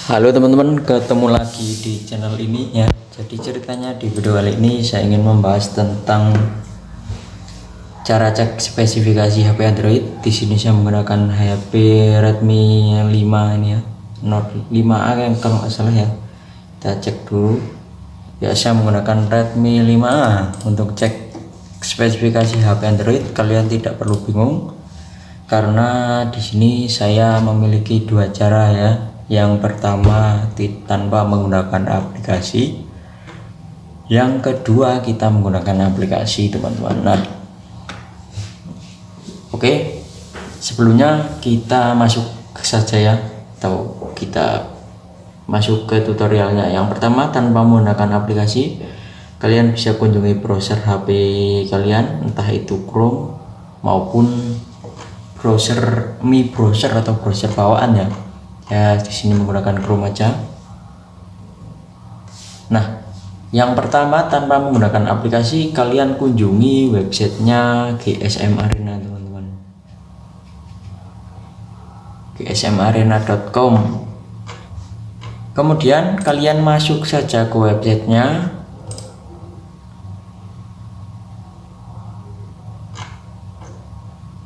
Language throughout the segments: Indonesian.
Halo teman-teman, ketemu lagi di channel ini ya. Jadi ceritanya di video kali ini saya ingin membahas tentang cara cek spesifikasi HP Android. Di sini saya menggunakan HP Redmi 5 ini ya, Note 5A yang kalau nggak salah ya. Kita cek dulu. Ya, saya menggunakan Redmi 5A untuk cek spesifikasi HP Android. Kalian tidak perlu bingung karena di sini saya memiliki dua cara ya. Yang pertama tanpa menggunakan aplikasi, yang kedua kita menggunakan aplikasi teman-teman. Nah, oke, sebelumnya kita masuk saja ya, atau kita masuk ke tutorialnya. Yang pertama, tanpa menggunakan aplikasi, kalian bisa kunjungi browser HP kalian, entah itu Chrome maupun browser Mi browser atau browser bawaan ya. Ya, di sini menggunakan Chrome aja. Nah, yang pertama tanpa menggunakan aplikasi, kalian kunjungi websitenya GSM Arena teman-teman. gsmarena.com. Kemudian kalian masuk saja ke websitenya.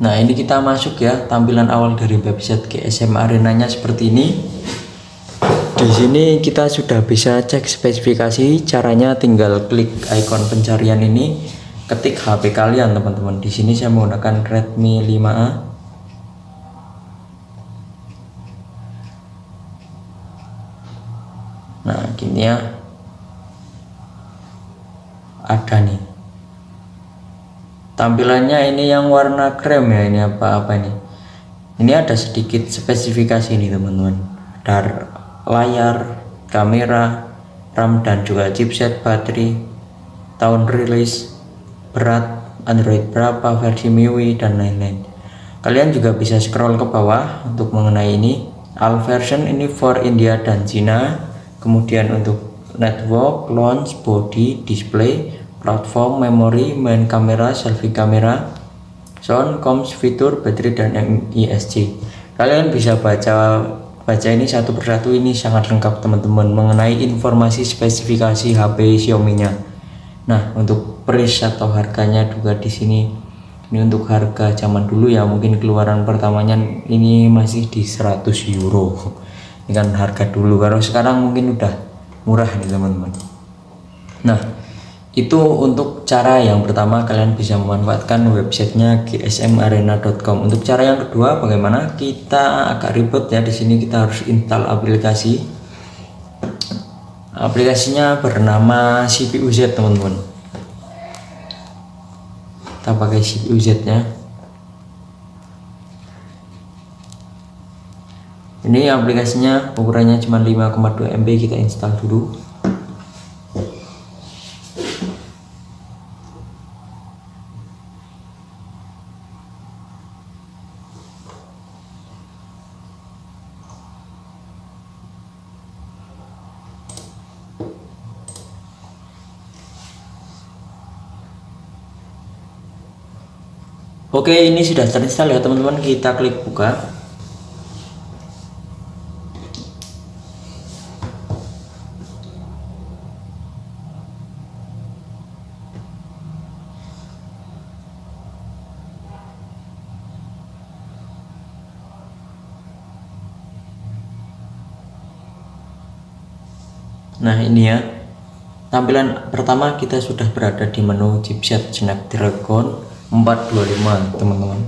Nah, ini kita masuk ya, tampilan awal dari website GSM Arenanya seperti ini. Di sini kita sudah bisa cek spesifikasi. Caranya tinggal klik ikon pencarian ini, ketik HP kalian teman-teman. Di sini saya menggunakan Redmi 5A. Nah, gini ya. Ada nih. Tampilannya ini yang warna krem ya, ini apa ini. Ini ada sedikit spesifikasi ini teman-teman. Ada layar, kamera, RAM dan juga chipset, baterai, tahun rilis, berat, Android berapa, versi MIUI dan lain-lain. Kalian juga bisa scroll ke bawah untuk mengenai ini. All version ini for India dan China. Kemudian untuk network, launch, body, display, platform, memori, main kamera, selfie kamera, sound, comms, fitur, baterai dan MISC. Kalian bisa baca ini satu persatu. Ini sangat lengkap teman-teman mengenai informasi spesifikasi HP Xiaomi-nya. Nah, untuk price atau harganya juga di sini. Ini untuk harga zaman dulu ya, mungkin keluaran pertamanya ini masih di 100 euro. Ini kan harga dulu, kalau sekarang mungkin udah murah nih teman-teman. Nah, itu untuk cara yang pertama, kalian bisa memanfaatkan websitenya gsmarena.com. Untuk cara yang kedua, bagaimana? Kita agak ribet ya, di sini kita harus install aplikasi. Aplikasinya bernama CPU-Z teman-teman. Kita pakai CPU-Z nya. Ini aplikasinya ukurannya cuma 5,2 MB. Kita install dulu. Oke, ini sudah terinstall ya teman-teman. Kita klik buka. Nah, ini ya. Tampilan pertama, kita sudah berada di menu chipset Snapdragon 425 teman-teman.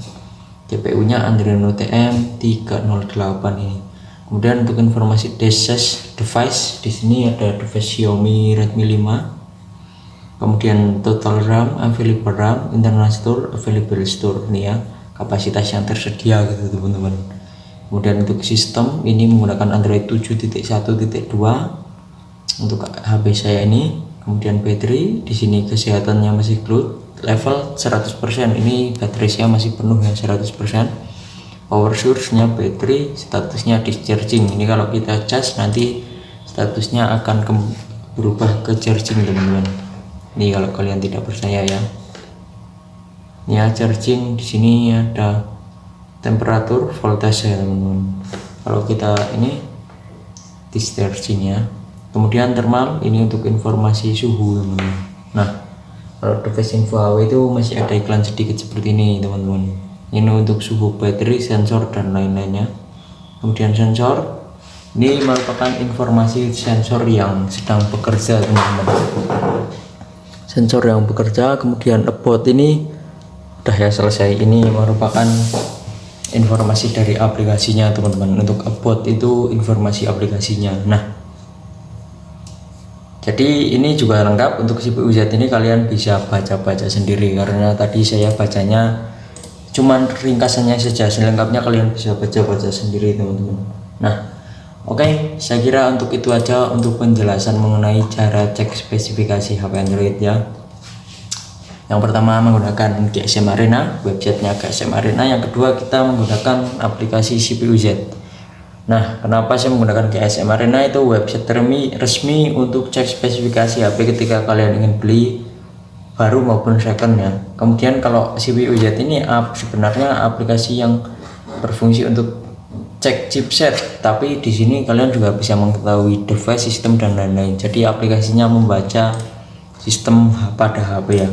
CPU-nya Adreno TM 308 ini. Kemudian untuk informasi device, di sini ada device Xiaomi Redmi 5. Kemudian total RAM, available RAM, internal store, available store ini ya, kapasitas yang tersedia gitu teman-teman. Kemudian untuk sistem ini menggunakan Android 7.1.2 untuk HP saya ini. Kemudian baterai, di sini kesehatannya masih good, level 100%. Ini baterai saya masih penuh ya, 100%. Power source-nya baterai, statusnya discharging. Ini kalau kita cas nanti statusnya akan berubah ke charging teman-teman. Ini kalau kalian tidak percaya ya. Ini ya charging. Di sini ada temperatur, voltage ya teman-teman. Kalau kita ini distorsinya. Kemudian thermal ini untuk informasi suhu teman-teman. Nah, kalau device info HW itu masih ada iklan sedikit seperti ini teman-teman. Ini untuk suhu baterai, sensor dan lain-lainnya. Kemudian sensor ini merupakan informasi sensor yang sedang bekerja teman-teman. Sensor yang bekerja. Kemudian about ini udah ya selesai. Ini merupakan informasi dari aplikasinya teman-teman. Untuk about itu informasi aplikasinya. Nah, jadi ini juga lengkap. Untuk CPU Z ini kalian bisa baca-baca sendiri, karena tadi saya bacanya cuman ringkasannya saja, selengkapnya kalian bisa baca-baca sendiri teman-teman. Nah, oke, saya kira untuk itu aja untuk penjelasan mengenai cara cek spesifikasi HP Android ya. Yang pertama menggunakan GSM Arena, websitenya GSM Arena. Yang kedua kita menggunakan aplikasi CPU Z. Nah, kenapa saya menggunakan GSM Arena? Itu website resmi untuk cek spesifikasi HP ketika kalian ingin beli baru maupun second ya. Kemudian kalau CPU Z ini sebenarnya aplikasi yang berfungsi untuk cek chipset, tapi di sini kalian juga bisa mengetahui device, sistem dan lain-lain. Jadi aplikasinya membaca sistem pada HP ya.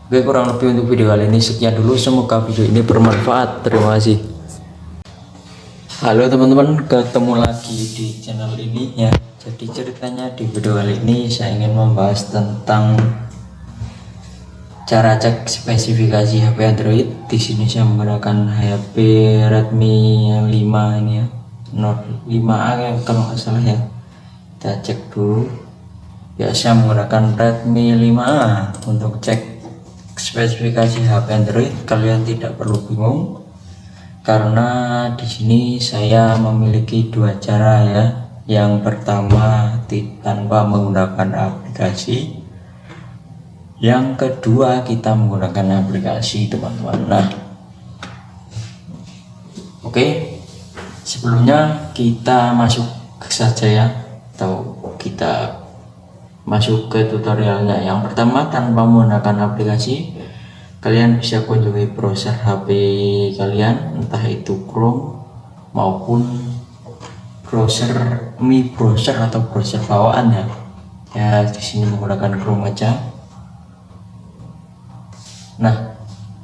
Oke, kurang lebih untuk video kali ini sekian dulu. Semoga video ini bermanfaat. Terima kasih. Halo teman-teman, ketemu lagi di channel ini ya. Jadi ceritanya di video kali ini saya ingin membahas tentang cara cek spesifikasi HP Android. Di sini saya menggunakan HP Redmi 5 ini ya, Note 5A ya, kalau nggak salah ya. Kita cek dulu. Ya, saya menggunakan Redmi 5A untuk cek spesifikasi HP Android. Kalian tidak perlu bingung, karena di sini saya memiliki dua cara ya. Yang pertama tanpa menggunakan aplikasi. Yang kedua kita menggunakan aplikasi teman-teman. Nah, oke, sebelumnya kita masuk saja ya, atau kita masuk ke tutorialnya. Yang pertama, tanpa menggunakan aplikasi, kalian bisa kunjungi browser HP kalian, entah itu Chrome maupun browser browser atau browser bawaan ya. Ya, di sini menggunakan Chrome aja. Nah,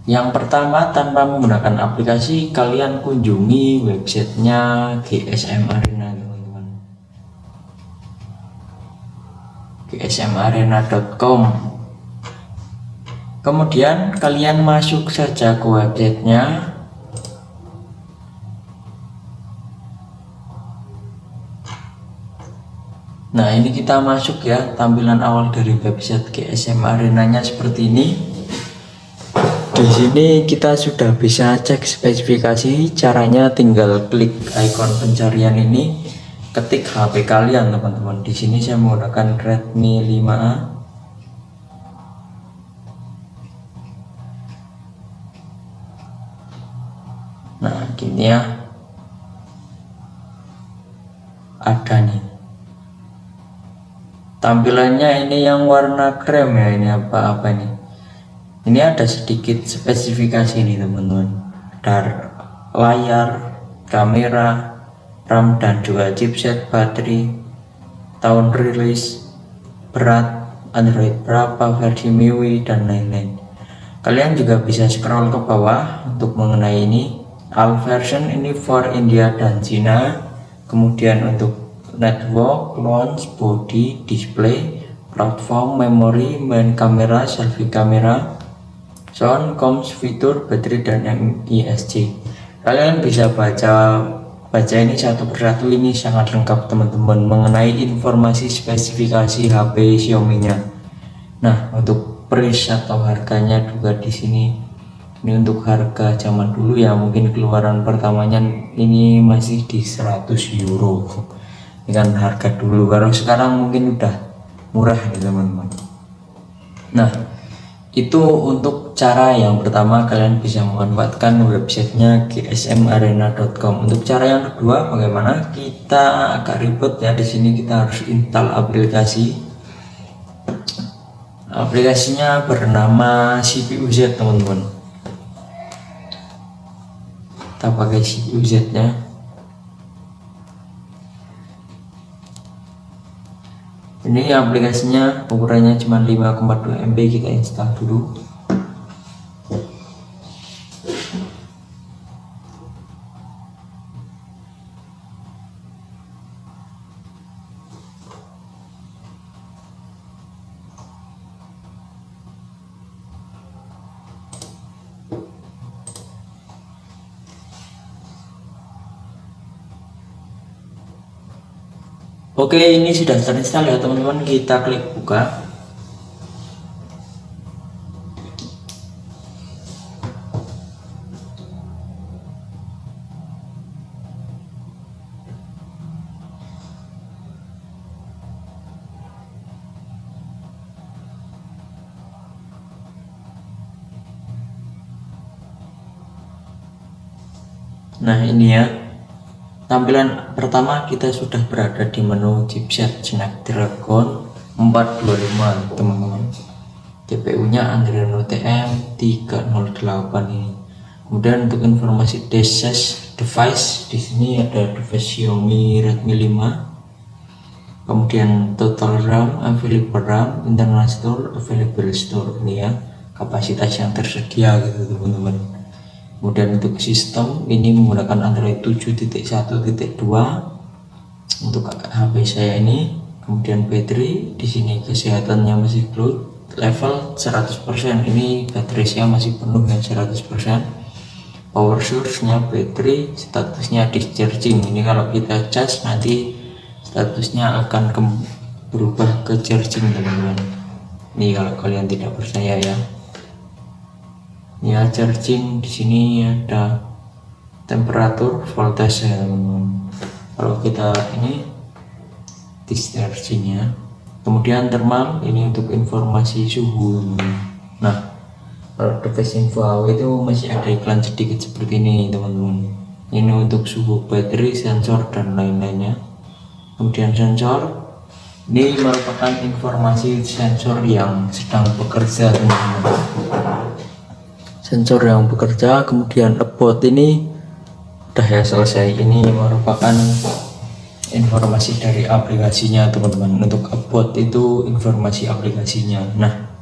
yang pertama tanpa menggunakan aplikasi, kalian kunjungi websitenya GSM Arena teman-teman. gsmarena.com. Kemudian kalian masuk saja ke websitenya. Nah, ini kita masuk ya. Tampilan awal dari website GSM Arenanya seperti ini. Di sini kita sudah bisa cek spesifikasi. Caranya tinggal klik ikon pencarian ini, ketik HP kalian teman-teman. Di sini saya menggunakan Redmi 5A. Nah, gini ya. Ada nih. Tampilannya ini yang warna krem ya, ini apa nih? Ini ada sedikit spesifikasi nih teman-teman. Ada layar, kamera, RAM dan juga chipset, baterai, tahun rilis, berat, Android berapa, versi MIUI dan lain-lain. Kalian juga bisa scroll ke bawah untuk mengenai ini. All version ini for India dan China. Kemudian untuk network, launch, body, display, platform, memory, main kamera, selfie kamera, sound, comms, fitur, baterai dan MISC. Kalian bisa baca ini satu persatu. Ini sangat lengkap teman-teman mengenai informasi spesifikasi HP Xiaomi-nya. Nah, untuk price atau harganya juga di sini. Ini untuk harga zaman dulu ya, mungkin keluaran pertamanya ini masih di 100 euro. Ini kan harga dulu, kalau sekarang mungkin udah murah nih teman-teman. Nah, itu untuk cara yang pertama, kalian bisa memanfaatkan websitenya gsmarena.com. Untuk cara yang kedua, bagaimana? Kita agak ribet ya, di sini kita harus install aplikasi. Aplikasinya bernama CPU Z teman-teman. Kita pakai CPU Z nya. Ini aplikasinya ukurannya cuma 5,2 MB, kita install dulu. Oke, ini sudah terinstall ya teman-teman, kita klik buka. Nah, ini ya, tampilan pertama kita sudah berada di menu chipset Snapdragon 425 teman-teman. GPU nya Adreno TM 308 ini. Kemudian untuk informasi device, di sini ada device Xiaomi Redmi 5. Kemudian total RAM, available RAM, internal store, available store, ini ya kapasitas yang tersedia gitu teman-teman. Kemudian untuk sistem ini menggunakan Android 7.1.2 untuk HP saya ini. Kemudian baterai di sini kesehatannya masih good, level 100%. Ini baterai saya masih penuh ya 100%. Power source-nya baterai, statusnya discharging. Ini kalau kita cas nanti statusnya akan berubah ke charging teman-teman. Ini kalau kalian tidak percaya ya. Ya, charging di sini ada temperatur, voltage ya teman-teman. Kalau kita ini discharging ya. Kemudian thermal, ini untuk informasi suhu. Nah, kalau device info AW itu masih ada iklan sedikit seperti ini teman-teman. Ini untuk suhu baterai, sensor dan lain-lainnya. Kemudian sensor, ini merupakan informasi sensor yang sedang bekerja teman-teman. Sensor yang bekerja. Kemudian about ini udah ya selesai. Ini merupakan informasi dari aplikasinya teman-teman. Untuk about itu informasi aplikasinya. Nah,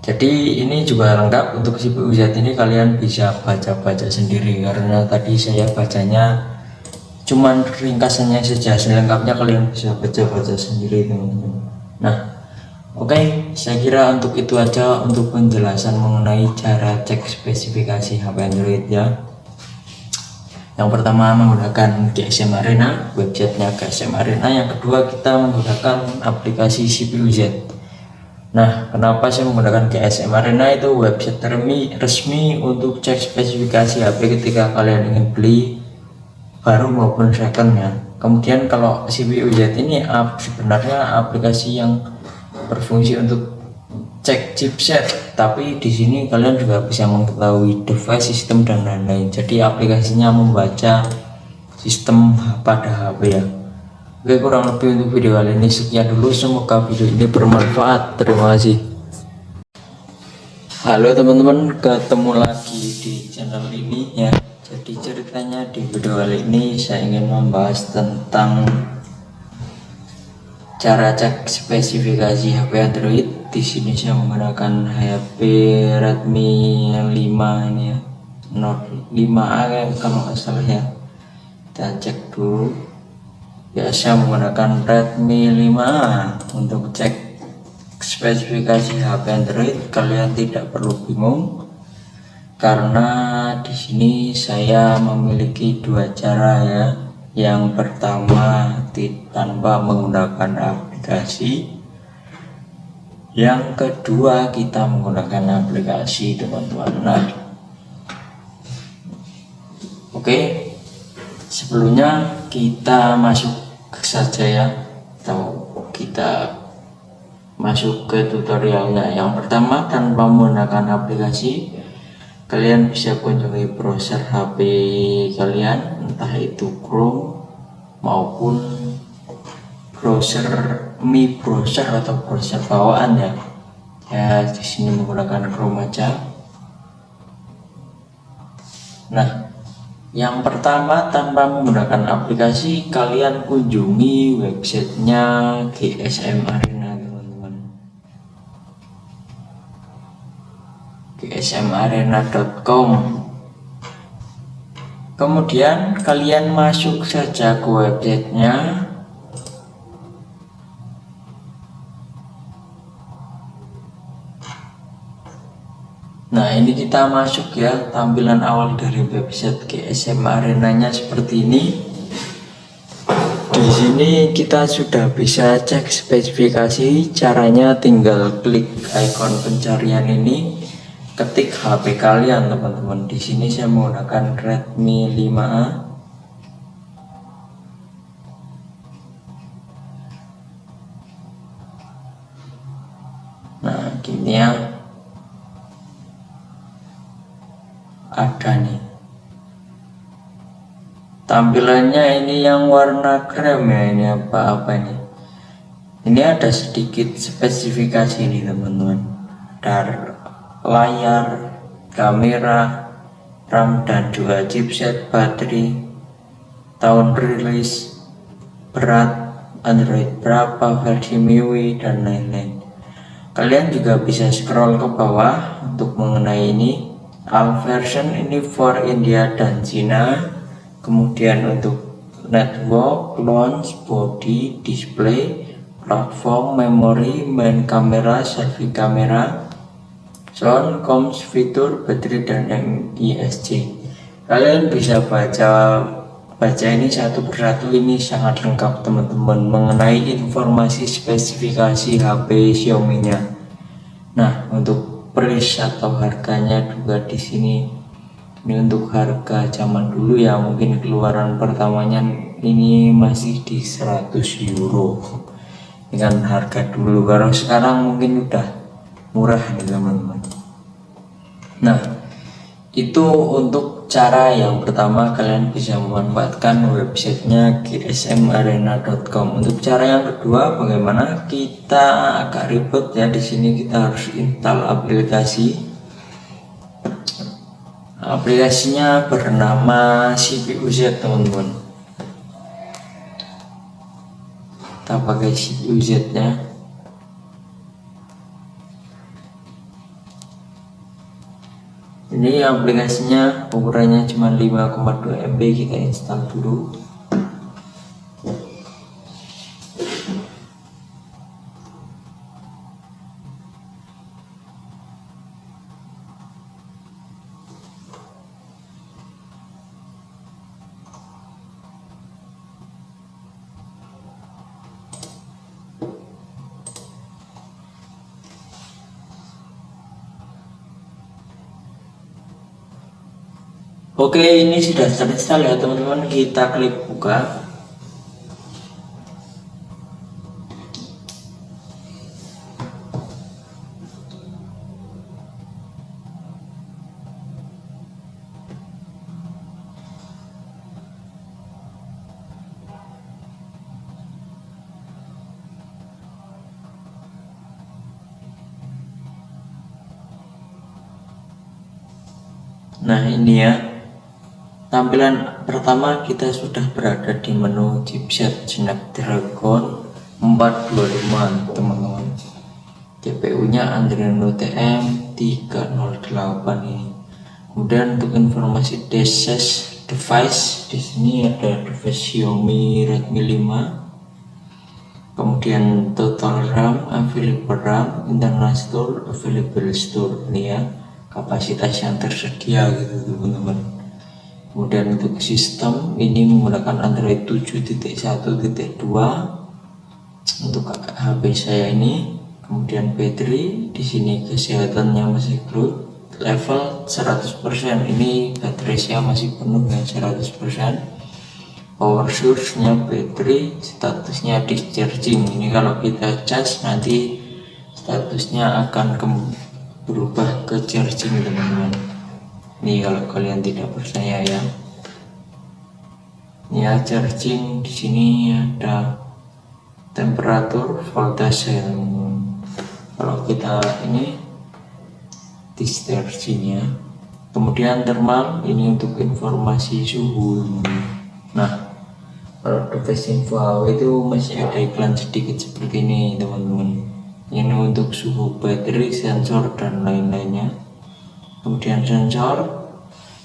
jadi ini juga lengkap. Untuk CPU Z ini kalian bisa baca-baca sendiri, karena tadi saya bacanya cuman ringkasannya saja, selengkapnya kalian bisa baca-baca sendiri teman-teman. Nah, oke, saya kira untuk itu aja untuk penjelasan mengenai cara cek spesifikasi HP Android ya. Yang pertama menggunakan GSM Arena, websitenya GSM Arena. Yang kedua kita menggunakan aplikasi CPU Z. Nah, kenapa saya menggunakan GSM Arena? Itu website resmi untuk cek spesifikasi HP ketika kalian ingin beli baru maupun second ya. Kemudian kalau CPU Z ini sebenarnya aplikasi yang berfungsi untuk cek chipset, tapi di sini kalian juga bisa mengetahui device, sistem dan lain-lain. Jadi aplikasinya membaca sistem pada HP ya. Oke, kurang lebih untuk video kali ini sekian dulu. Semoga video ini bermanfaat. Terima kasih. Halo teman-teman, ketemu lagi di channel ini ya. Jadi ceritanya di video kali ini saya ingin membahas tentang cara cek spesifikasi HP Android. Di sini saya menggunakan HP Redmi yang 5 ini ya, Note 5A kalau nggak salah ya. Kita cek dulu. Ya, saya menggunakan Redmi 5A untuk cek spesifikasi HP Android. Kalian tidak perlu bingung, karena di sini saya memiliki dua cara ya. Yang pertama tanpa menggunakan aplikasi, yang kedua kita menggunakan aplikasi teman-teman. Nah, oke, sebelumnya kita masuk saja ya, atau kita masuk ke tutorialnya. Yang pertama, tanpa menggunakan aplikasi, kalian bisa kunjungi browser HP kalian, entah itu Chrome maupun browser Mi browser atau browser bawaan ya. Ya, di sini menggunakan Chrome aja. Nah, Yang pertama, tanpa menggunakan aplikasi, kalian kunjungi websitenya GSM Arena teman-teman. gsmarena.com. Kemudian kalian masuk saja ke websitenya. Nah, ini kita masuk ya, tampilan awal dari website GSM Arenanya seperti ini. Di sini kita sudah bisa cek spesifikasi. Caranya tinggal klik ikon pencarian ini, ketik HP kalian teman-teman. Di sini saya menggunakan Redmi 5A. Nah, gini ya. Ada nih tampilannya, ini yang warna krem ya, ini apa ini. Ini ada sedikit spesifikasi ini teman-teman, dari layar, kamera, RAM dan juga chipset, baterai, tahun rilis, berat, Android berapa, versi MIUI dan lain-lain. Kalian juga bisa scroll ke bawah untuk mengenai ini. All version ini for India dan China. Kemudian untuk network, launch, body, display, platform, memory, main kamera, selfie kamera, sound, comms, fitur, baterai dan MISC. Kalian bisa baca ini satu persatu. Ini sangat lengkap teman-teman mengenai informasi spesifikasi HP Xiaomi nya. Nah, untuk price atau harganya juga di sini. Ini untuk harga zaman dulu ya, mungkin keluaran pertamanya ini masih di 100 euro dengan harga dulu. Kalau sekarang mungkin udah murah nih teman-teman. Nah, itu untuk cara yang pertama, kalian bisa memanfaatkan websitenya gsmarena.com. Untuk cara yang kedua, bagaimana? Kita agak ribet ya, di sini kita harus install aplikasi. Aplikasinya bernama CPU-Z teman-teman. Kita pakai CPU-Z nya. Ini aplikasinya ukurannya cuma 5,2 MB, kita install dulu. Oke, ini sudah terinstall ya teman-teman. Kita klik buka. Nah, ini ya, tampilan pertama kita sudah berada di menu chipset Snapdragon 425 teman-teman. CPU nya Adreno TM 308 ini. Kemudian untuk informasi device, di sini ada device Xiaomi Redmi 5. Kemudian total RAM, available RAM, internal store, available store, ini ya kapasitas yang tersedia gitu teman-teman. Kemudian untuk sistem ini menggunakan Android 7.1.2 untuk HP saya ini. Kemudian baterai di sini kesehatannya masih good, level 100%. Ini baterai saya masih penuh ya, 100%. Power source nya baterai, statusnya discharging. Ini kalau kita charge nanti statusnya akan berubah ke charging teman-teman. Ini kalau kalian tidak percaya ya. Ya, charging di sini ada temperatur, voltase teman-teman. Kalau kita ini discharging ya. Kemudian thermal ini untuk informasi suhu. Nah, kalau device info HP itu masih ada iklan sedikit seperti ini teman-teman. Ini untuk suhu baterai, sensor dan lain-lainnya. Kemudian sensor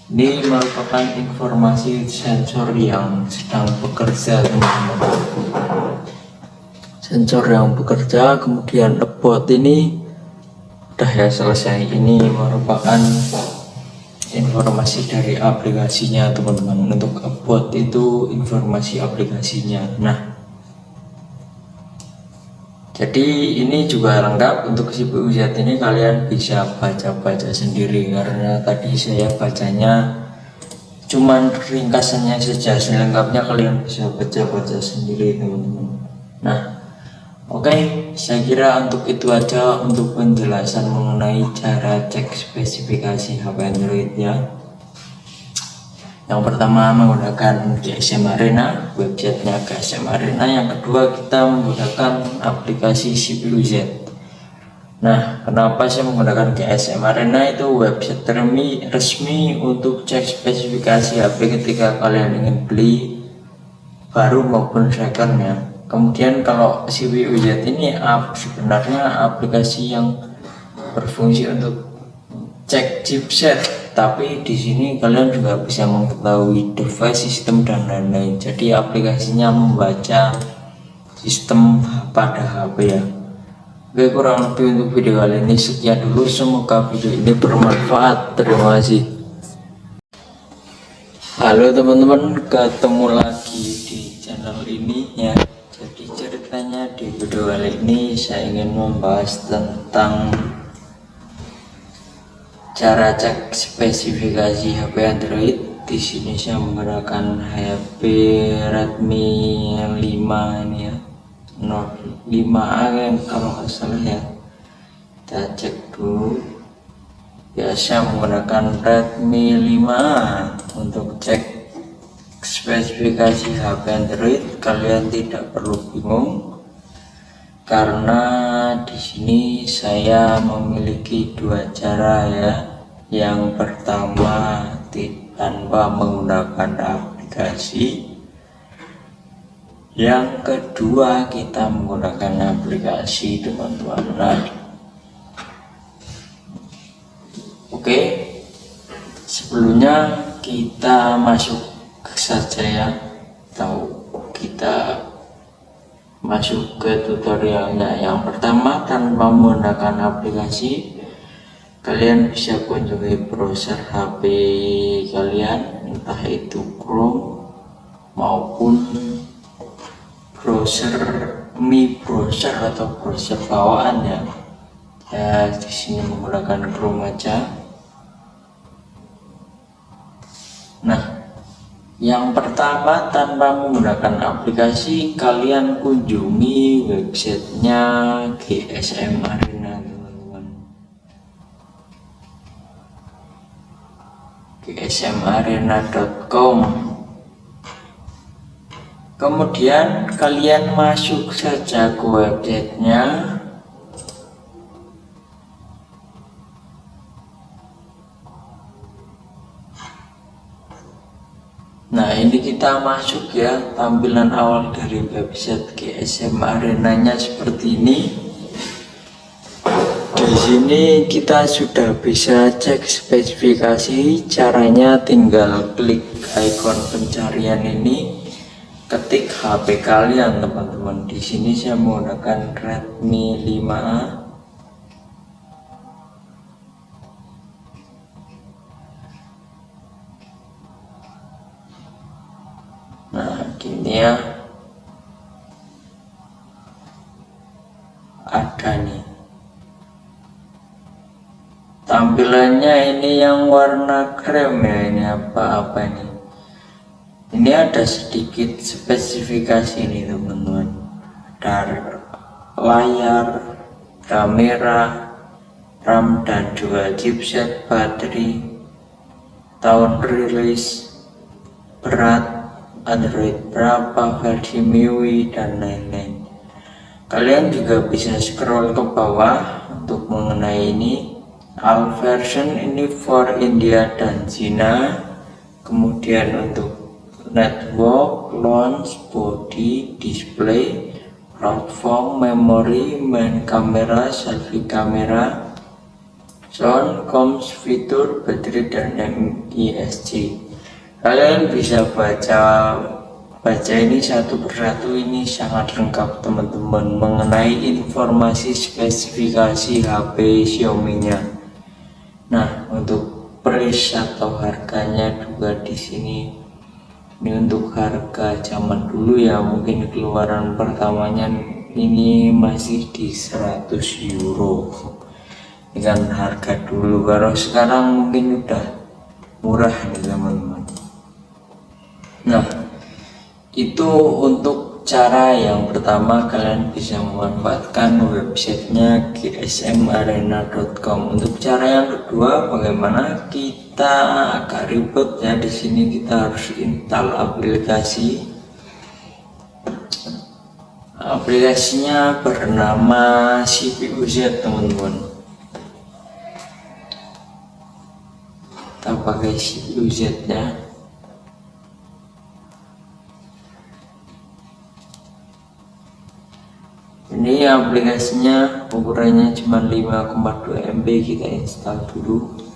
ini merupakan informasi sensor yang sedang bekerja teman-teman. Sensor yang bekerja. Kemudian about ini udah ya selesai. Ini merupakan informasi dari aplikasinya teman-teman. Untuk about itu informasi aplikasinya. Nah, jadi ini juga lengkap. Untuk CPU Z ini kalian bisa baca-baca sendiri, karena tadi saya bacanya cuman ringkasannya saja, selengkapnya kalian bisa baca-baca sendiri teman-teman. Nah, oke, saya kira untuk itu aja untuk penjelasan mengenai cara cek spesifikasi HP Android ya. Yang pertama menggunakan GSM Arena, websitenya GSM Arena. Yang kedua kita menggunakan aplikasi CPU Z. Nah, kenapa saya menggunakan GSM Arena? Itu website resmi untuk cek spesifikasi HP ketika kalian ingin beli baru maupun second ya. Kemudian kalau CPU Z ini sebenarnya aplikasi yang berfungsi untuk cek chipset, tapi di sini kalian juga bisa mengetahui device, sistem dan lain-lain. Jadi aplikasinya membaca sistem pada HP ya. Oke, kurang lebih untuk video kali ini sekian dulu. Semoga video ini bermanfaat. Terima kasih. Halo teman-teman, ketemu lagi di channel ini ya. Jadi ceritanya di video kali ini saya ingin membahas tentang cara cek spesifikasi HP Android. Di sini saya menggunakan HP Redmi 5 ini ya, Note 5A yang kalau nggak salah ya. Kita cek dulu. Ya, saya menggunakan Redmi 5A untuk cek spesifikasi HP Android. Kalian tidak perlu bingung, karena di sini saya memiliki dua cara ya. Yang pertama tanpa menggunakan aplikasi, yang kedua kita menggunakan aplikasi teman-teman. Nah, oke, sebelumnya kita masuk saja ya, atau kita masuk ke tutorialnya. Yang pertama, tanpa menggunakan aplikasi, kalian bisa kunjungi browser HP kalian, entah itu Chrome maupun browser browser atau browser bawaan ya. Ya, di sini menggunakan Chrome aja. Nah, yang pertama tanpa menggunakan aplikasi, kalian kunjungi websitenya GSM Arena teman-teman. gsmarena.com. Kemudian kalian masuk saja ke websitenya. Nah, ini kita masuk ya. Tampilan awal dari website GSM Arenanya seperti ini. Di sini kita sudah bisa cek spesifikasi. Caranya tinggal klik ikon pencarian ini, ketik HP kalian teman-teman. Di sini saya menggunakan Redmi 5A. Nah, gini ya, ada nih tampilannya. Ini yang warna krem ya, ini apa ini. Ini ada sedikit spesifikasi nih teman-teman. Ada layar, kamera, RAM dan juga chipset, baterai, tahun rilis, berat Android berapa, versi MIUI dan lain-lain. Kalian juga bisa scroll ke bawah untuk mengenai ini. All version ini for India dan China. Kemudian untuk network, launch, body, display, platform, memory, main kamera, selfie kamera, sound, comms, fitur, baterai, dan MISC. Kalian bisa baca ini satu persatu, ini sangat lengkap teman-teman mengenai informasi spesifikasi HP Xiaomi nya. Nah, untuk price atau harganya juga di sini. Ini untuk harga zaman dulu ya, mungkin keluaran pertamanya ini masih di 100 euro. Ini kan harga dulu, kalau sekarang mungkin udah murah nih teman-teman. Nah, itu untuk cara yang pertama, kalian bisa memanfaatkan websitenya gsmarena.com. Untuk cara yang kedua, bagaimana kita agak ribet ya, di sini kita harus install aplikasi. Aplikasinya bernama CPU-Z teman-teman. Kita pakai CPU-Z ya. Ini aplikasinya ukurannya cuma 5,2 MB, kita install dulu.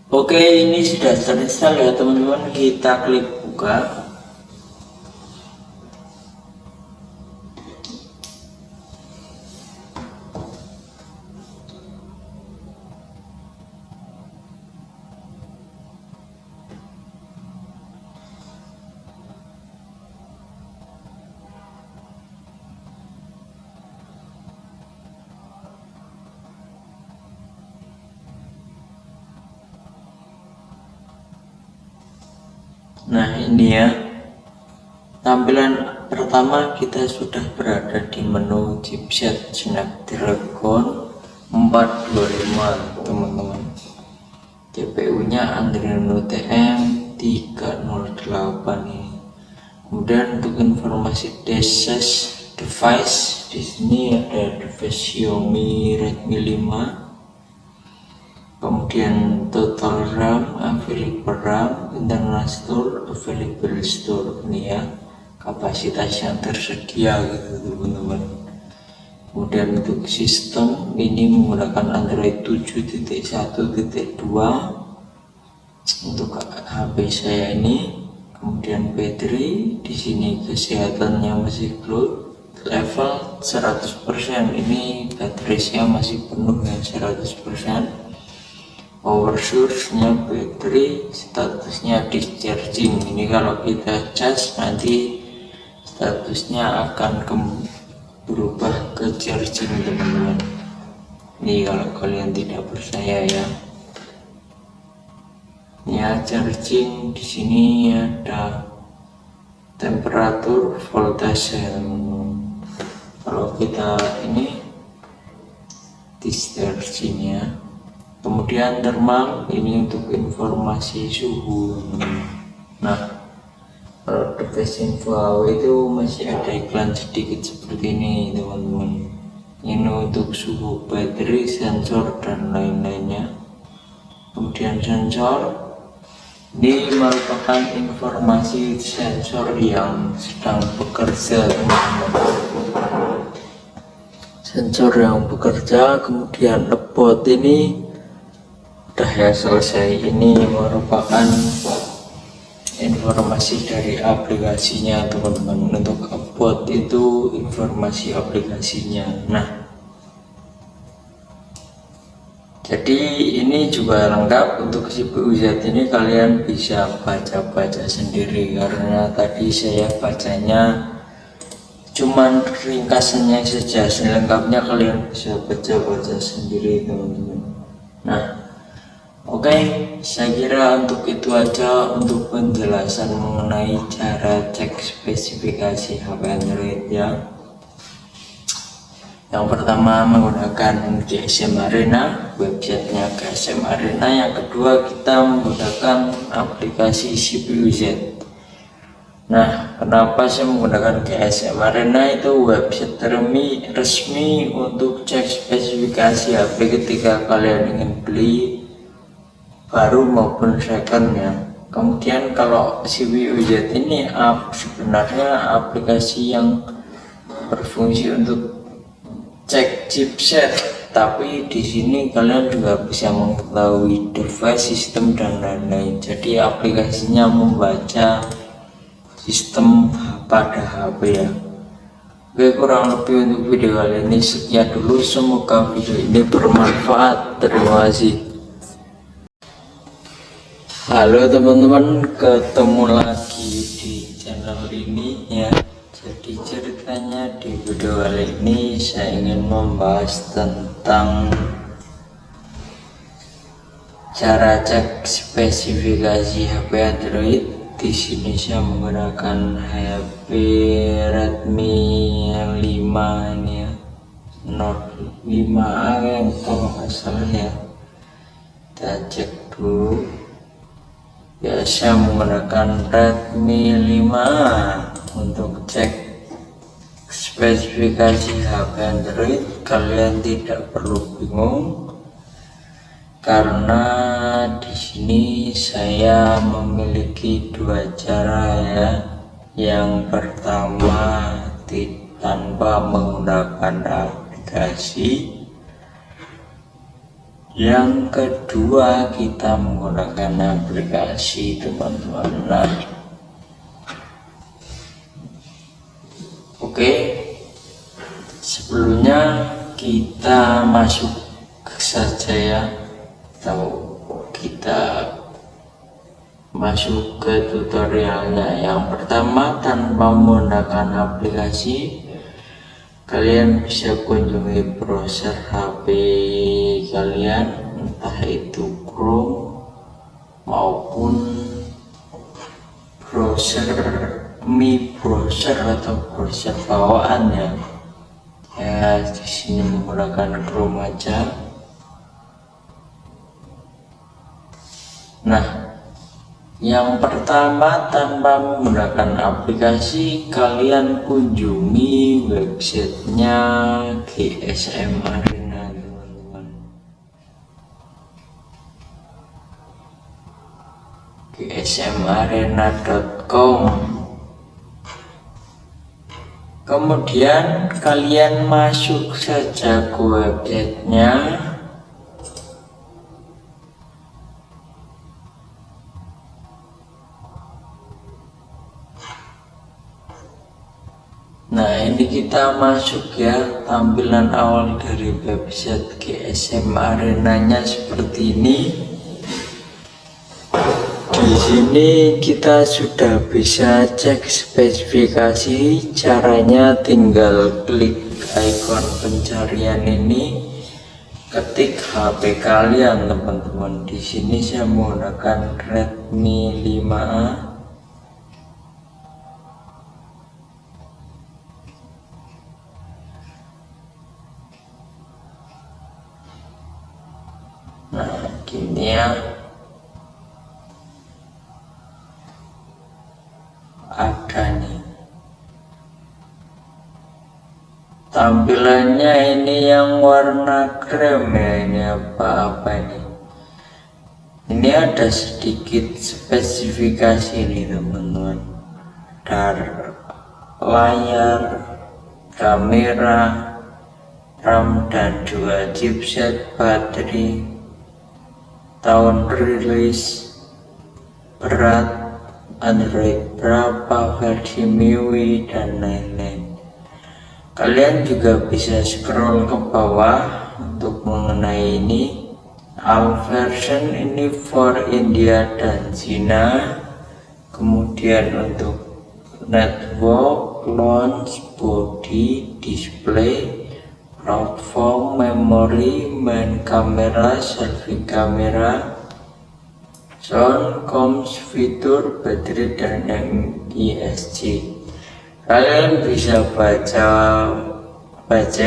Oke, ini sudah terinstall ya teman-teman, kita klik buka. Nah, ini ya, tampilan pertama kita sudah berada di menu chipset Snapdragon 425 teman-teman. CPU nya Adreno TM 308 ini. Kemudian untuk informasi device, di sini ada device Xiaomi Redmi 5. Kemudian total RAM, available RAM, internal store, available store, ini ya kapasitas yang tersedia gitu teman-teman. Kemudian untuk sistem ini menggunakan Android 7.1.2 untuk HP saya ini. Kemudian baterai di sini kesehatannya masih good, level 100%, ini baterai saya masih penuh ya 100%. Power source-nya baterai, statusnya discharging. Ini kalau kita cas nanti statusnya akan berubah ke charging teman-teman. Ini kalau kalian tidak percaya ya. Ya, charging di sini ada temperatur, voltase teman-teman. Kalau kita ini discharging ya. Kemudian thermal, ini untuk informasi suhu. Nah, kalau device info itu masih ada iklan sedikit seperti ini teman-teman. Ini untuk suhu baterai, sensor, dan lain-lainnya. Kemudian sensor, ini merupakan informasi sensor yang sedang bekerja teman-teman. Sensor yang bekerja. Kemudian about ini udah ya selesai. Ini merupakan informasi dari aplikasinya teman-teman. Untuk about itu informasi aplikasinya. Nah, jadi ini juga lengkap. Untuk CPU-Z ini kalian bisa baca-baca sendiri, karena tadi saya bacanya cuman ringkasannya saja, selengkapnya kalian bisa baca-baca sendiri teman-teman. Nah, oke, saya kira untuk itu aja untuk penjelasan mengenai cara cek spesifikasi HP Android ya. Yang pertama menggunakan GSM Arena, websitenya GSM Arena. Yang kedua kita menggunakan aplikasi CPU-Z. Nah, kenapa saya menggunakan GSM Arena? Itu website resmi untuk cek spesifikasi HP ketika kalian ingin beli baru maupun second ya. Kemudian kalau CPU-Z ini sebenarnya aplikasi yang berfungsi untuk cek chipset, tapi di sini kalian juga bisa mengetahui device, sistem dan lain-lain. Jadi aplikasinya membaca sistem pada HP ya. Oke, kurang lebih untuk video kali ini sekian dulu. Semoga video ini bermanfaat. Terima kasih. Halo teman-teman, ketemu lagi di channel ini ya. Jadi ceritanya di video kali ini saya ingin membahas tentang cara cek spesifikasi HP Android. Di sini saya menggunakan HP Redmi 5 ini ya, Note 5A yang kalau nggak salah ya. Kita cek dulu. Ya, saya menggunakan Redmi 5 untuk cek spesifikasi HP Android. Kalian tidak perlu bingung karena di sini saya memiliki dua cara ya. Yang pertama tanpa menggunakan aplikasi. Yang kedua kita menggunakan aplikasi teman-teman. Nah, oke, sebelumnya kita masuk saja ya, atau kita masuk ke tutorialnya. Yang pertama, tanpa menggunakan aplikasi, kalian bisa kunjungi browser HP kalian, entah itu Chrome maupun browser browser atau browser bawaan ya. Ya, di sini menggunakan Chrome aja. Nah, yang pertama tanpa menggunakan aplikasi, kalian kunjungi websitenya GSM Arena teman-teman. gsmarena.com. Kemudian kalian masuk saja ke websitenya. Nah, ini kita masuk ya. Tampilan awal dari website GSM Arenanya seperti ini. Di sini kita sudah bisa cek spesifikasi. Caranya tinggal klik ikon pencarian ini, ketik HP kalian teman-teman. Di sini saya menggunakan Redmi 5A. Nah, gini ya. Ada nih. Tampilannya ini yang warna krem ya. Ini apa ini? Ini ada sedikit spesifikasi nih teman-teman. Dari layar, kamera, RAM dan juga chipset, baterai, tahun rilis, berat Android berapa, versi MIUI dan lain-lain. Kalian juga bisa scroll ke bawah untuk mengenai ini. All version ini for India dan China. Kemudian untuk network, launch, body, display, platform, memori, main kamera, selfie kamera, sound, comms, fitur, baterai, dan ESC. Kalian bisa baca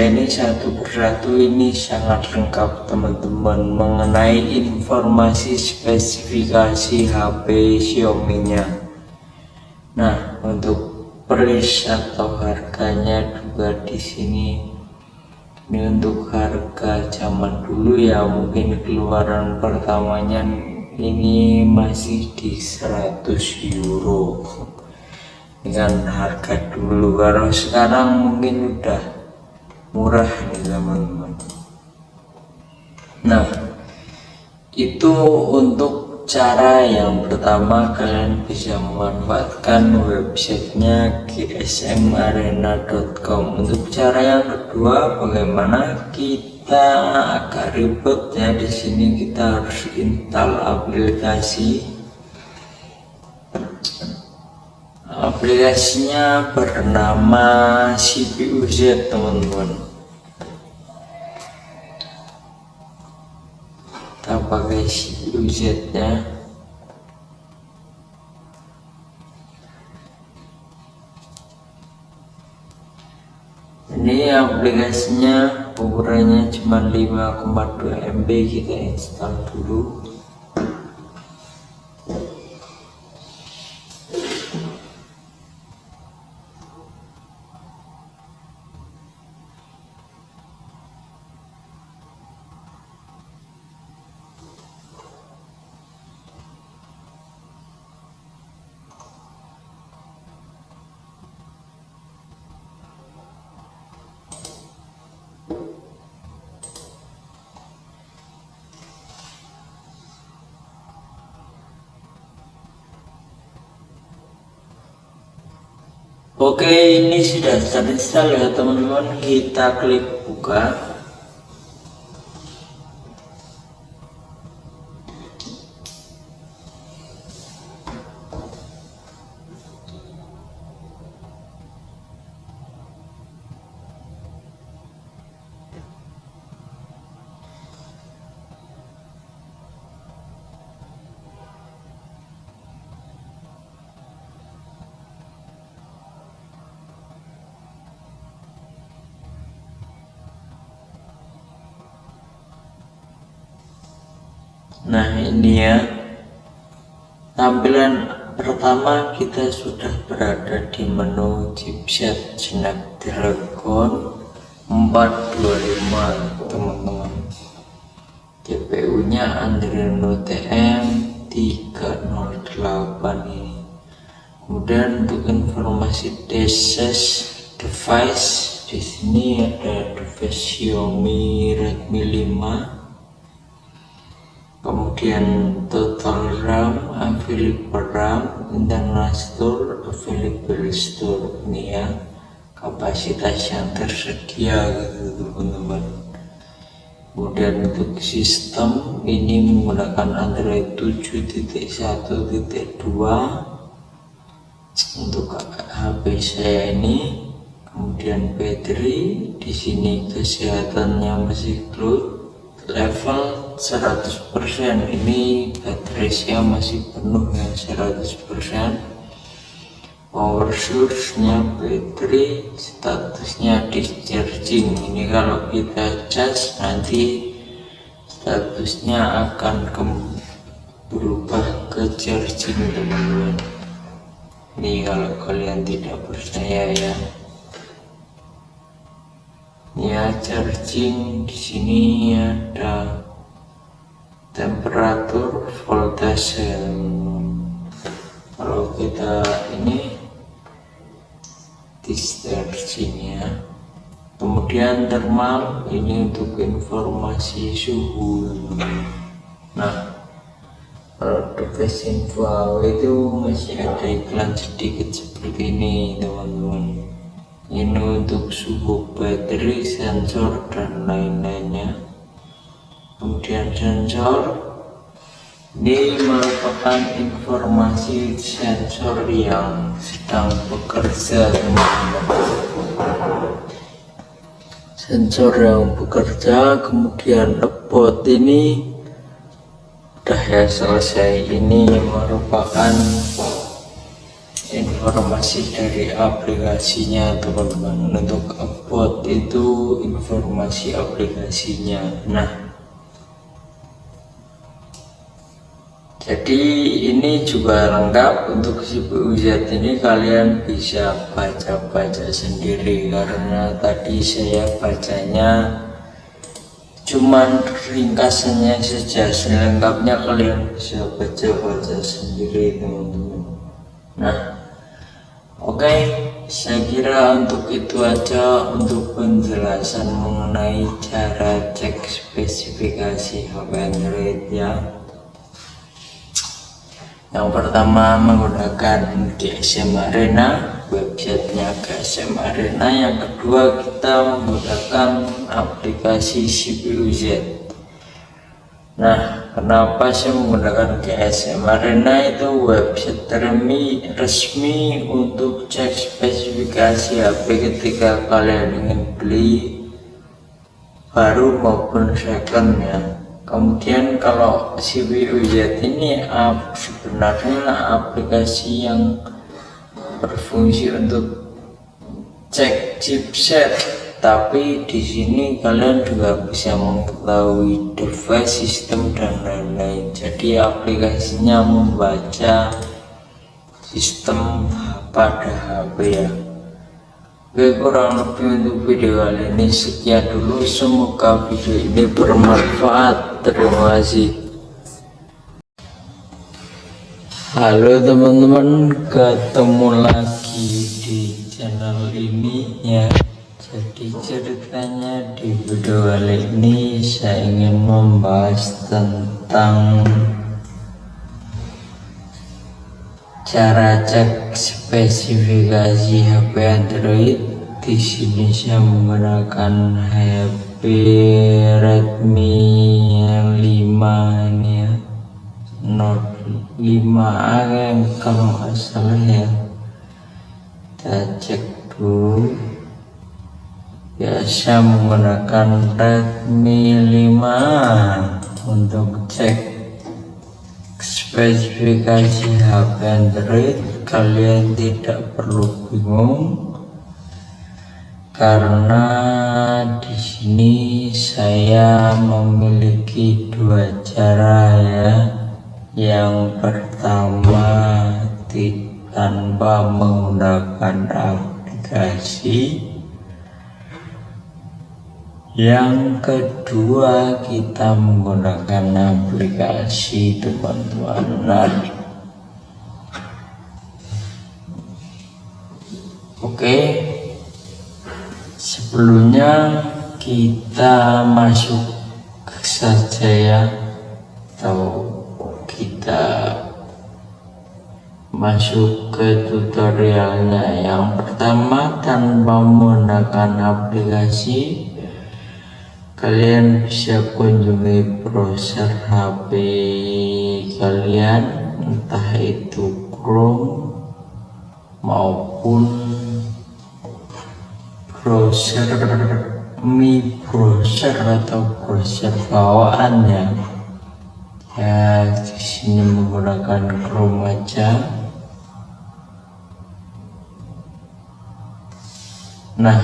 ini satu persatu. Ini sangat lengkap teman-teman mengenai informasi spesifikasi HP Xiaomi nya. Nah, untuk price atau harganya juga di sini. Ini untuk harga zaman dulu ya, mungkin keluaran pertamanya ini masih di 100 euro dengan harga dulu. Kalau sekarang mungkin udah murah nih teman-teman. Nah, itu untuk cara yang pertama. Kalian bisa memanfaatkan websitenya gsmarena.com. Untuk cara yang kedua, bagaimana kita agak ribet ya. Di sini kita harus install aplikasinya bernama CPU-Z teman-teman. Kita pakai CPU-Z nya. Ini aplikasinya ukurannya cuma 5,2 MB. Kita install dulu. Oke, ini sudah terinstall ya teman-teman. Kita klik buka. Nah, ini ya tampilan pertama. Kita sudah berada di menu chipset Snapdragon 425 teman-teman. CPU nya Adreno TM308 ini. Kemudian untuk informasi device, di sini ada device Xiaomi Redmi 5. Kemudian total RAM, available RAM, internal store, available store. Ini ya kapasitas yang tersedia gitu teman-teman. Kemudian untuk sistem ini menggunakan Android 7.1.2 untuk HP saya ini. Kemudian baterai di sini kesehatannya masih good, level 100%. Ini baterai saya masih penuh ya, 100%. Power source nya baterai, statusnya discharging. Ini kalau kita cas nanti statusnya akan berubah ke charging teman-teman. Ini kalau kalian tidak percaya ya. Ya, charging di sini ada temperatur, voltase. Kalau kita ini dischargingnya. Kemudian thermal, ini untuk informasi suhu. Nah, kalau device info itu masih ada iklan sedikit seperti ini teman-teman. Ini untuk suhu baterai, sensor, dan lain-lainnya. Kemudian sensor ini merupakan informasi sensor yang sedang bekerja teman-teman. sensor yang bekerja, kemudian bot ini udah ya selesai. Ini merupakan informasi dari aplikasinya teman-teman. Untuk bot itu informasi aplikasinya. Nah, jadi ini juga lengkap. Untuk CPU Z ini kalian bisa baca-baca sendiri, karena tadi saya bacanya cuman ringkasannya saja, selengkapnya kalian bisa baca-baca sendiri teman-teman. Nah, oke, saya kira untuk itu aja untuk penjelasan mengenai cara cek spesifikasi HP Android ya. Yang pertama menggunakan GSM Arena, websitenya GSM Arena. Yang kedua kita menggunakan aplikasi CPU Z. Nah, kenapa saya menggunakan GSM Arena? Itu website resmi untuk cek spesifikasi HP ketika kalian ingin beli baru maupun second ya. Kemudian kalau CPU Z ini sebenarnya aplikasi yang berfungsi untuk cek chipset, tapi di sini kalian juga bisa mengetahui device, sistem dan lain-lain. Jadi aplikasinya membaca sistem pada HP ya. Oke, kurang lebih untuk video kali ini sekian dulu. Semoga video ini bermanfaat. Terima kasih. Halo teman-teman, ketemu lagi di channel ini ya. Jadi ceritanya di video kali ini saya ingin membahas tentang cara cek spesifikasi HP Android. Di sini saya menggunakan HP Redmi 5 ini ya, Note 5A yang kalau nggak salah ya. Kita cek dulu. Ya, saya menggunakan Redmi 5 untuk cek spesifikasi HP Android. Kalian tidak perlu bingung, karena di sini saya memiliki dua cara ya. Yang pertama tanpa menggunakan aplikasi. Yang kedua kita menggunakan aplikasi teman-teman. Nah, oke, sebelumnya kita masuk saja ya, atau kita masuk ke tutorialnya. Yang pertama, tanpa menggunakan aplikasi, kalian bisa kunjungi browser HP kalian, entah itu Chrome maupun browser browser atau browser bawaan ya. Ya, di sini menggunakan Chrome aja. Nah,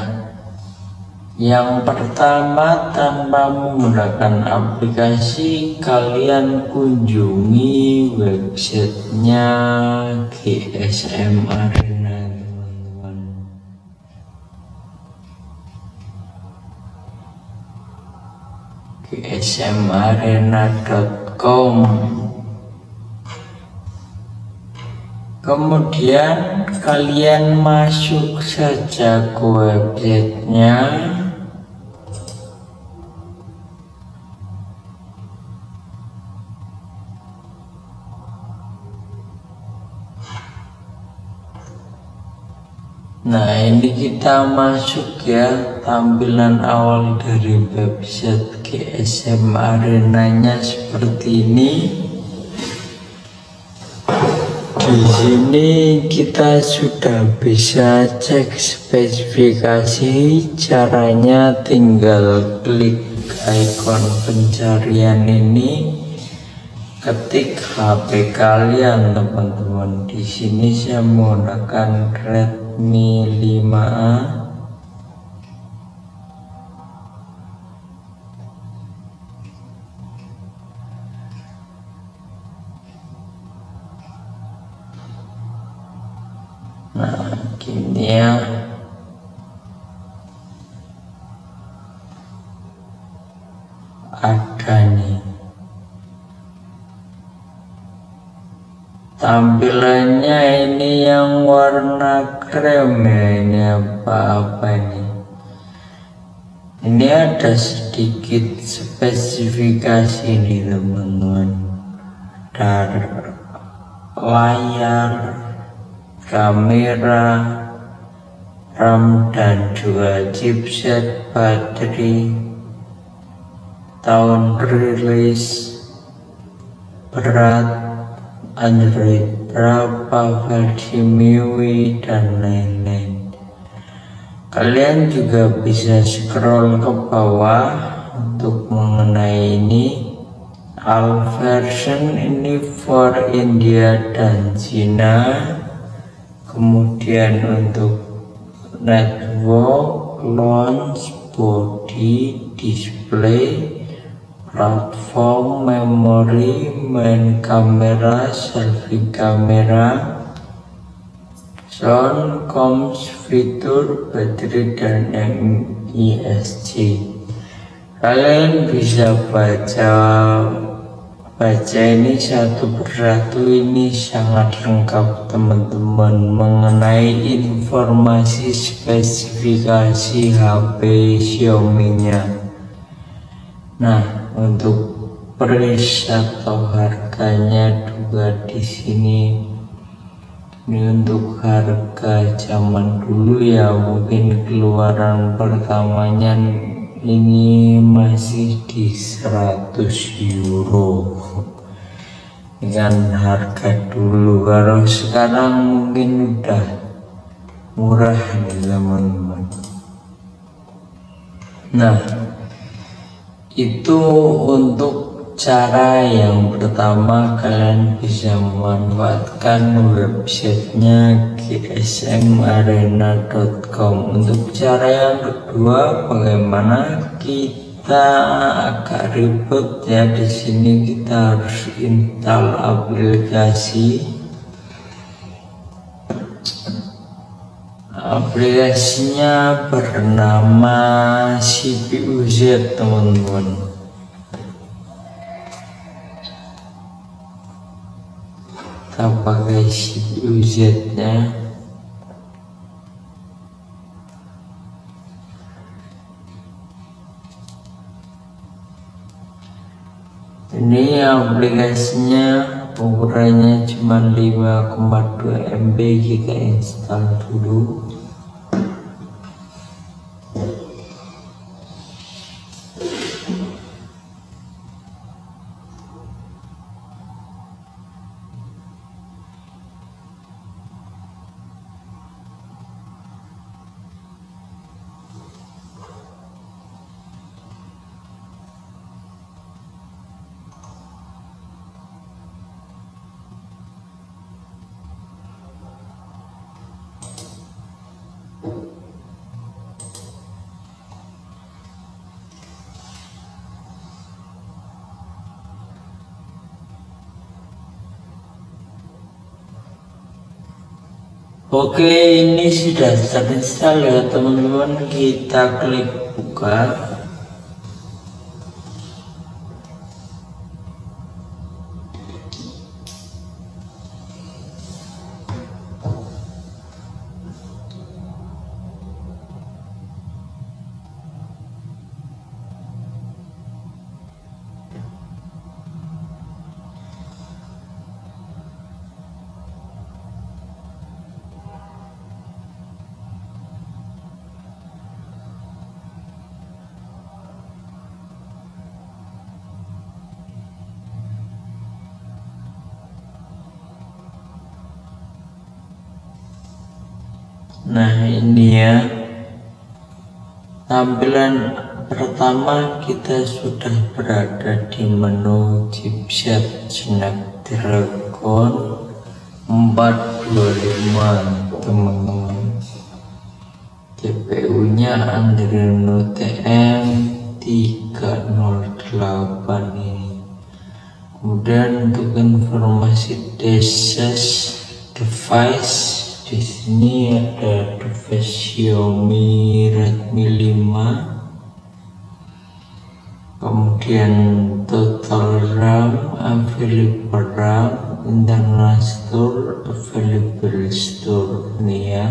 yang pertama tanpa menggunakan aplikasi, kalian kunjungi websitenya GSM Arena teman-teman. gsmarena.com. Kemudian kalian masuk saja ke websitenya. Nah, ini kita masuk ya. Tampilan awal dari website GSM Arenanya seperti ini. Di sini kita sudah bisa cek spesifikasi. Caranya tinggal klik ikon pencarian ini, ketik HP kalian teman-teman. Di sini saya menggunakan Redmi 5A. Nah, gini ya. Ada nih. Tampilannya ini yang warna krem ya, ini apa ini? Ini ada sedikit spesifikasi nih teman-teman. Dari layar, kamera, RAM dan juga chipset, baterai, tahun rilis, berat, Android berapa, versi MIUI dan lain-lain. Kalian juga bisa scroll ke bawah untuk mengenai ini. All version ini for India dan China. Kemudian untuk network, launch, body, display, platform, memori, main kamera, selfie kamera, sound, comms, fitur, baterai dan MISC. Kalian bisa baca ini satu persatu. Ini sangat lengkap teman-teman mengenai informasi spesifikasi HP Xiaomi nya. Nah, untuk price atau harganya juga di sini. Ini untuk harga zaman dulu ya, mungkin keluaran pertamanya ini masih di 100 euro dengan harga dulu. Kalau sekarang mungkin udah murah nih teman-teman. Nah, itu untuk cara yang pertama. Kalian bisa memanfaatkan websitenya gsmarena.com. Untuk cara yang kedua, bagaimana kita agak ribet ya. Di sini kita harus install aplikasinya bernama CPU-Z teman-teman. Kita pakai CPU-Z nya. Ini aplikasinya ukurannya cuma 5,2 MB. Kita install dulu. Oke, ini sudah terinstall ya teman-teman. Kita klik buka. Nah, ini ya tampilan pertama, kita sudah berada di menu chipset Snapdragon 425 teman-teman. CPU nya Adreno TM308 ini. Kemudian untuk informasi device, di sini ada device Xiaomi Redmi 5, kemudian total RAM, available RAM, internal store, available store, ini ya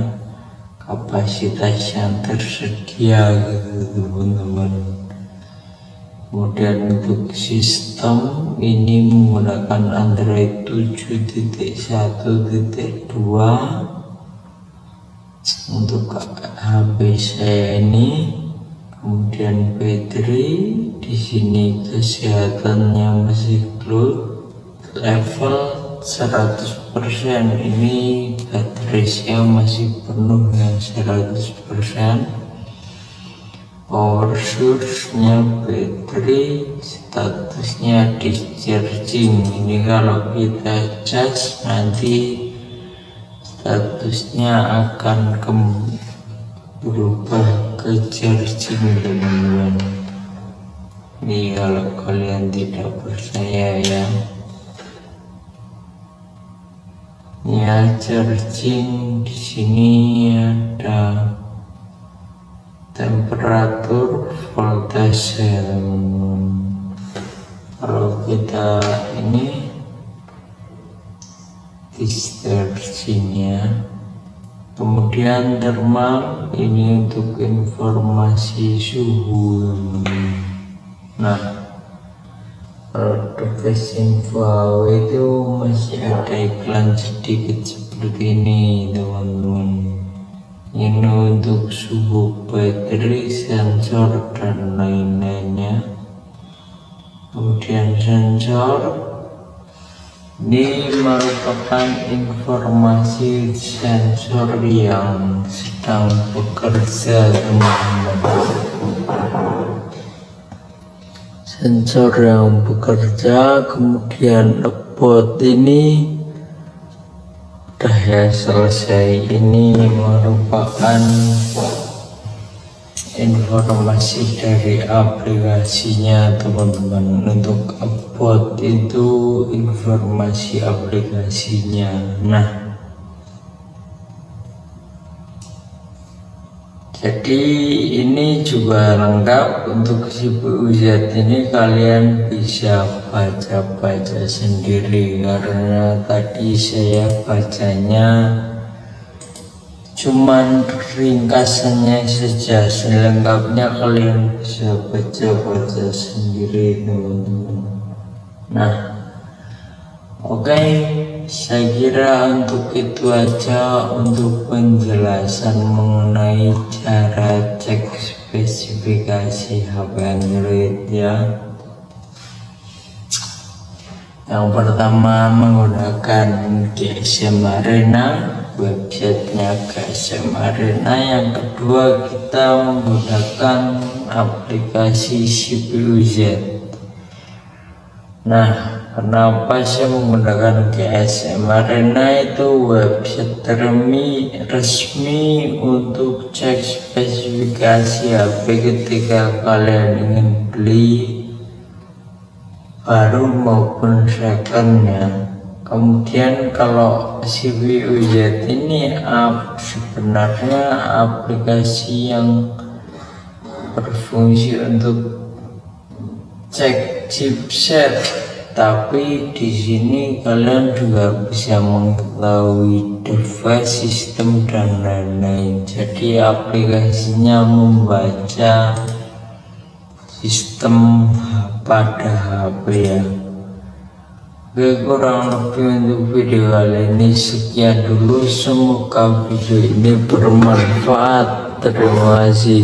kapasitas yang tersedia gitu teman-teman. Kemudian untuk sistem ini menggunakan Android 7.1.2. untuk HP saya ini. Kemudian baterai, di sini kesehatannya masih good, level 100%. Ini baterai saya masih penuh yang 100%. Power source-nya baterai, statusnya discharging. Ini kalau kita cas nanti statusnya akan berubah ke charging teman-teman. Ini kalau kalian tidak percaya ya. Ya, charging di sini ada temperatur, voltase teman-teman. Kalau kita ini discharging-nya, kemudian thermal, ini untuk informasi suhu teman-teman. Nah, kalau device info itu masih ada iklan sedikit seperti ini teman-teman. Ini untuk suhu baterai, sensor dan lain-lainnya. Kemudian sensor ini merupakan informasi sensor yang sedang bekerja teman-teman. Sensor yang bekerja. Kemudian bot ini udah ya selesai. Ini merupakan informasi dari aplikasinya teman-teman. Untuk bot itu informasi aplikasinya. Nah, jadi ini juga lengkap. Untuk CPU Z ini kalian bisa baca-baca sendiri, karena tadi saya bacanya cuman ringkasannya saja. Selengkapnya kalian bisa baca-baca sendiri teman-teman. Nah, oke, saya kira untuk itu aja untuk penjelasan mengenai cara cek spesifikasi HP Android ya. Yang pertama menggunakan GSM Arena, websitenya GSM Arena. Yang kedua kita menggunakan aplikasi CPU Z. Nah, kenapa saya menggunakan GSM Arena? Itu website resmi untuk cek spesifikasi HP ketika kalian ingin beli baru maupun secondnya. Kemudian kalau CPU Z ini sebenarnya aplikasi yang berfungsi untuk cek chipset, tapi di sini kalian juga bisa mengetahui device, sistem dan lain-lain. Jadi aplikasinya membaca sistem pada HP ya. Oke, kurang lebih untuk video kali ini sekian dulu. Semoga video ini bermanfaat. Terima kasih.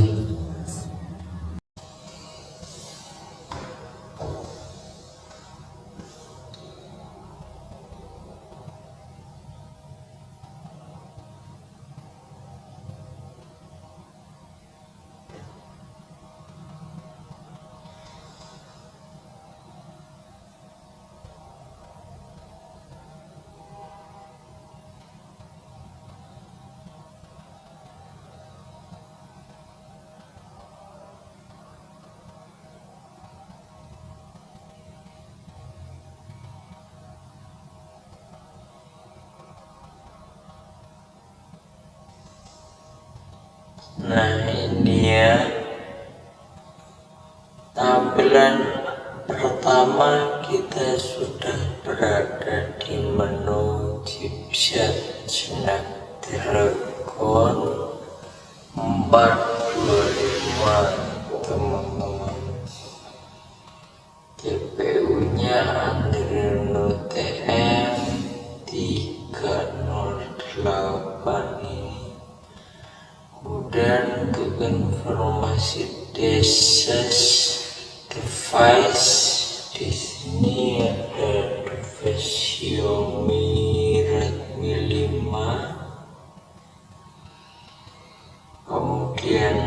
Nah ini ya, tampilan pertama kita sudah berada di menu chipset Snapdragon 425 teman-teman. GPU-nya Adreno TM 308 ini. Kemudian untuk informasi device di sini ada device Xiaomi Redmi 5, kemudian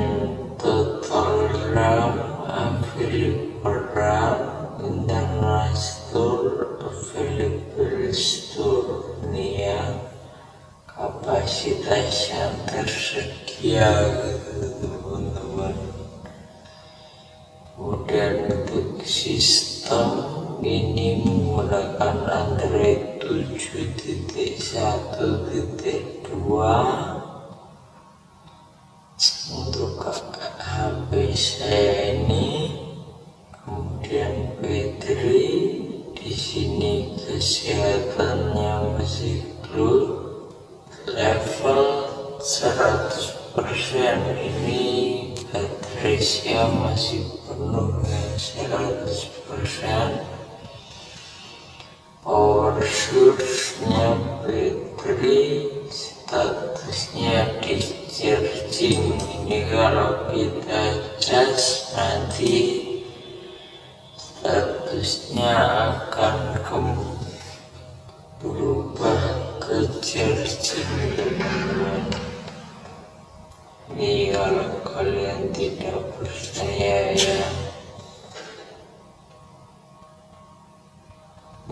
total RAM, available RAM, internal store, available store ini ya, kapasitas yang tersedia gitu teman-teman. Kemudian untuk sistem ini menggunakan Android 7.1.2 untuk HP saya ini. Kemudian baterai di sini kesehatannya masih good, level 100%. Ini baterai saya masih penuh ya, 100%. Power source-nya baterai, statusnya di charging. Ini kalau kita cas nanti statusnya akan berubah ke charging teman-teman. Ini kalau kalian tidak percaya ya.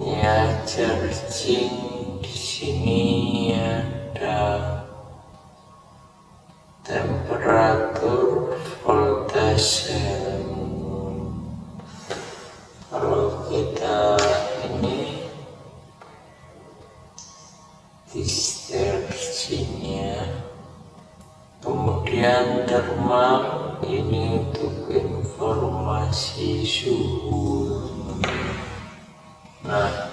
Ya, charging di sini ada temperatur, voltase. Kalau kita ini discharging-nya, kemudian thermal ini untuk informasi suhu. Nah,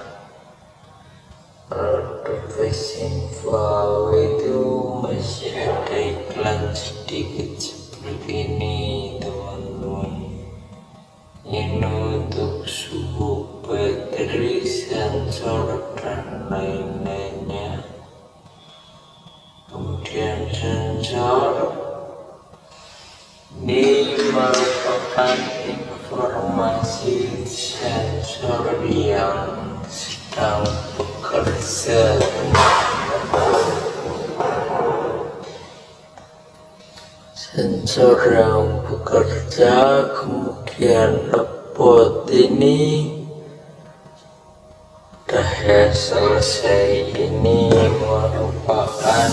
device info itu masih ada iklan sedikit seperti ini teman-teman. Ini untuk suhu baterai, sensor dan lain-lainnya. Kemudian sensor ini merupakan informasi sensor yang sedang bekerja. Sensor yang bekerja, kemudian robot ini udah ya selesai. Ini merupakan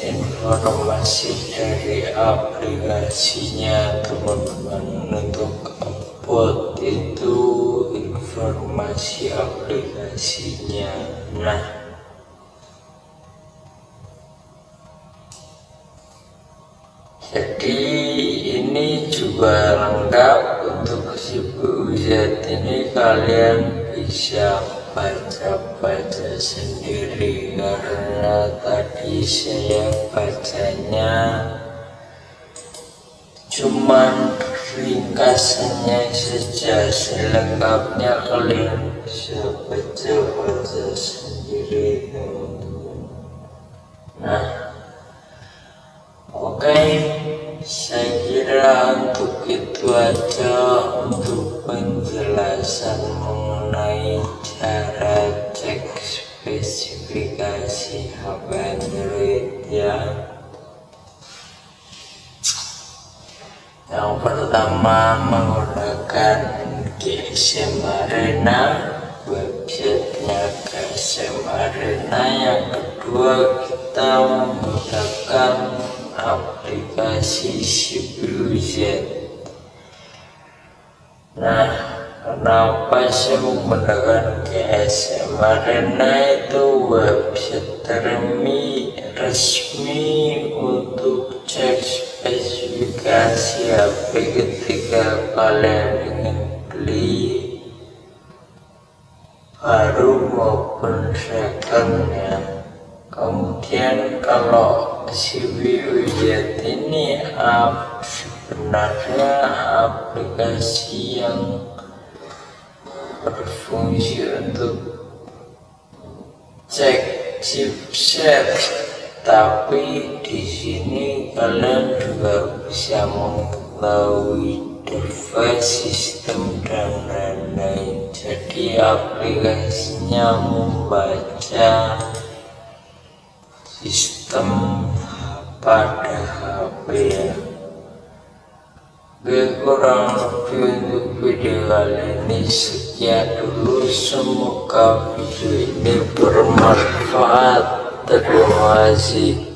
informasi dari aplikasinya teman-teman. Untuk upload itu informasi aplikasinya. Nah, jadi ini juga lengkap. Untuk CPU Z ini kalian bisa baca-baca sendiri, karena tadi saya bacanya cuman ringkasannya saja, selengkapnya kalian bisa baca-baca sendiri teman-teman. Nah, oke, saya kira untuk itu aja untuk penjelasan mengenai cara cek spesifikasi HP Android ya. Yang pertama menggunakan GSM Arena, websitenya GSM Arena. Yang kedua kita menggunakan aplikasi CPU Z. Nah, kenapa saya menggunakan GSM Arena? Itu website resmi untuk cek spesifikasi HP ketika kalian ingin beli baru maupun second ya. Kemudian kalau CPU Jet ini sebenarnya aplikasi yang berfungsi untuk cek chipset, tapi di sini kalian juga bisa mengetahui device, sistem dan lain-lain. Jadi aplikasinya membaca sistem pada HP ya. Oke, kurang lebih untuk video kali ini sekian dulu. Semoga video ini bermanfaat. Terima kasih.